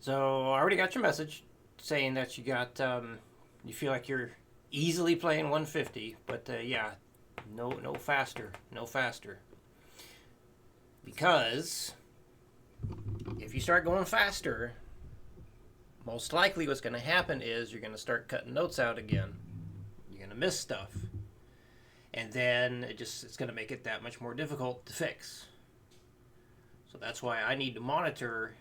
So I already got your message saying that you feel like you're easily playing 150, but yeah, no faster, no faster. Because if you start going faster, most likely what's going to happen is you're going to start cutting notes out again. You're going to miss stuff, and then it's going to make it that much more difficult to fix. So that's why I need to monitor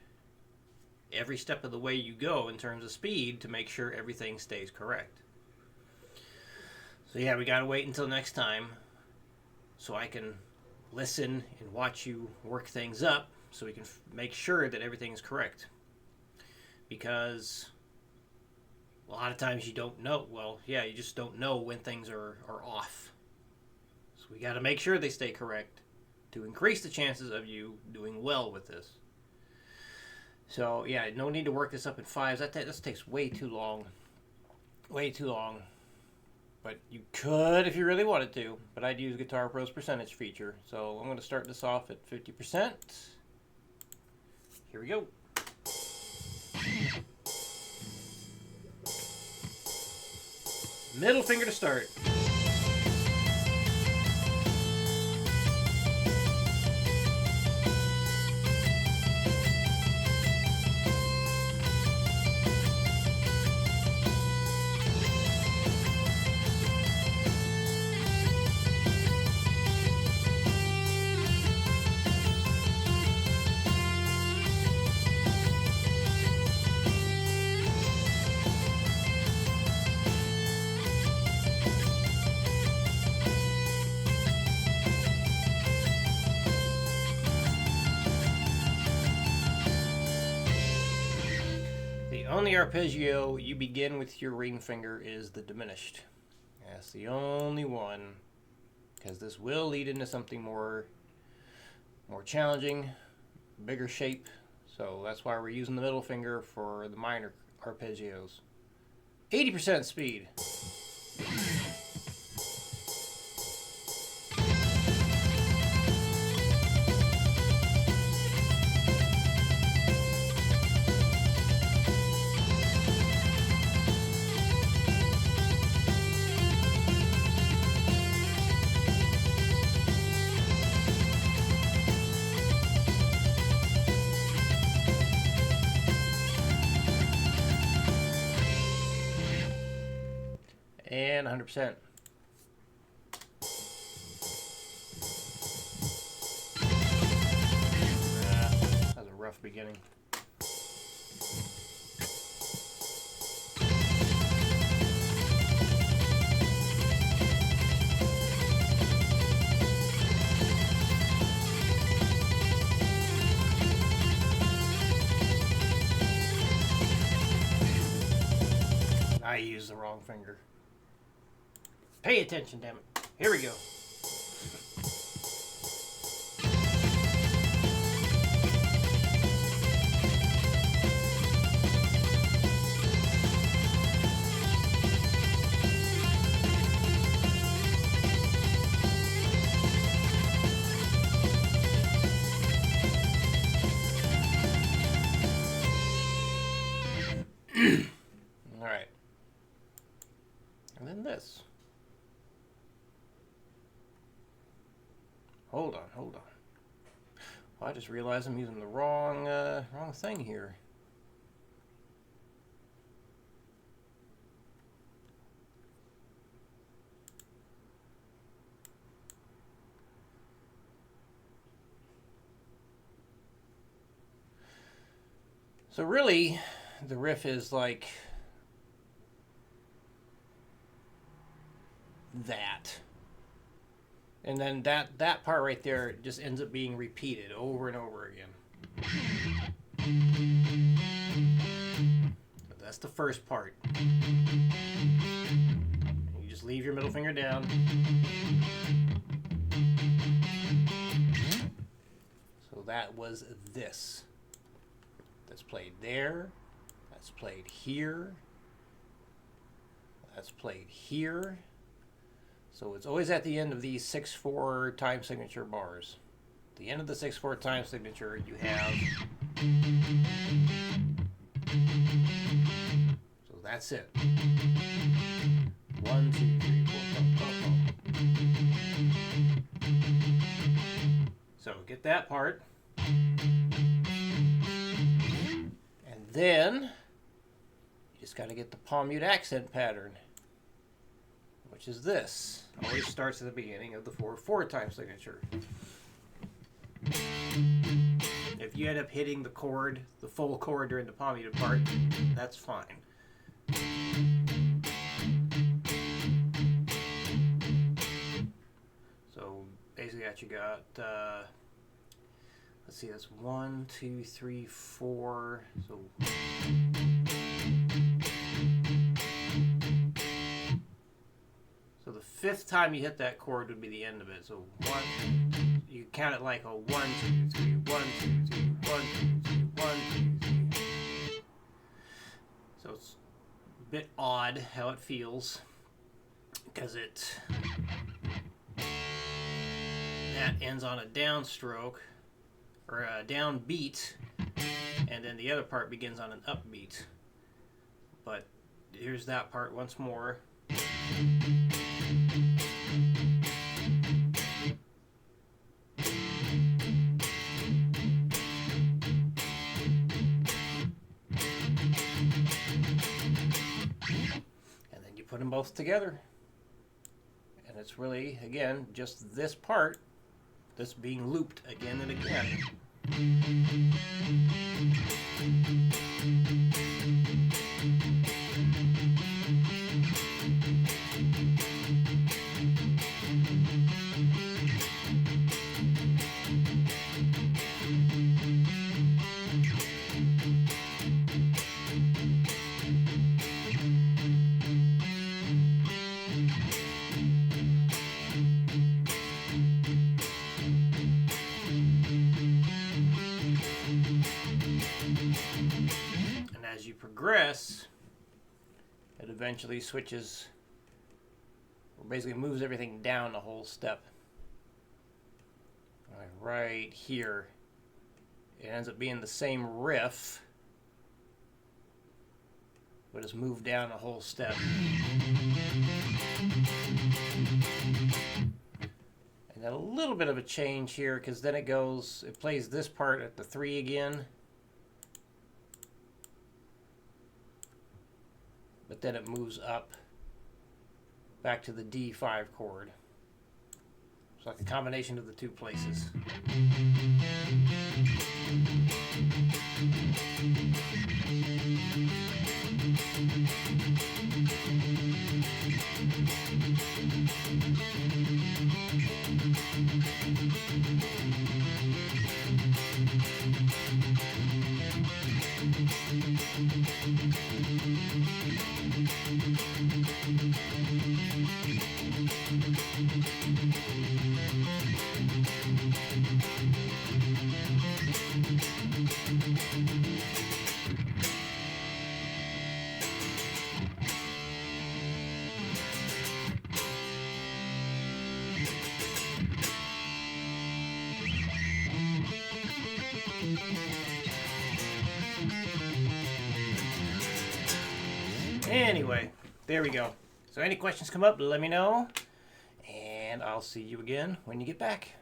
every step of the way you go in terms of speed to make sure everything stays correct. So yeah, we gotta wait until next time so I can listen and watch you work things up so we can make sure that everything's correct. Because a lot of times you don't know. Well, yeah, you just don't know when things are off. So we gotta make sure they stay correct to increase the chances of you doing well with this. So yeah, no need to work this up in fives. That takes way too long. Way too long. But you could if you really wanted to. But I'd use Guitar Pro's percentage feature. So I'm going to start this off at 50%. Here we go. Middle finger to start. The only arpeggio you begin with your ring finger is the diminished. That's the only one, because this will lead into something more challenging, bigger shape. So that's why we're using the middle finger for the minor arpeggios. 80% speed. And 100%. That was a rough beginning. I used the wrong finger. Pay attention, damn it. Here we go. All right. And then this. Hold on. Well, I just realized I'm using the wrong thing here. So really, the riff is like that. And then that part right there just ends up being repeated over and over again. But that's the first part. You just leave your middle finger down. So that was this. That's played there. That's played here. That's played here. So it's always at the end of these 6/4 time signature bars. At the end of the 6/4 time signature, you have that's it. 1, 2, 3, 4, 5. So get that part. And then you just got to get the palm mute accent pattern, which is this. Always starts at the beginning of the 4/4 time signature. If you end up hitting the chord, the full chord during the palm muted part, that's fine. So basically, you got let's see, that's 1, 2, 3, 4. So the fifth time you hit that chord would be the end of it. So you count it like a 1, 2, 3, 1, 2, 3, 1, 2, 3, 1, 2, 3. So it's a bit odd how it feels, because that ends on a downstroke or a downbeat, and then the other part begins on an upbeat. But here's that part once more. And then you put them both together. And it's really, again, just this part that's being looped again and again. Progress, it eventually switches, or basically moves everything down a whole step. Right here, it ends up being the same riff, but it's moved down a whole step. And then a little bit of a change here, because then it plays this part at the 3 again. But then it moves up back to the D5 chord. It's like a combination of the two places. Anyway, there we go. So any questions come up, let me know, and I'll see you again when you get back.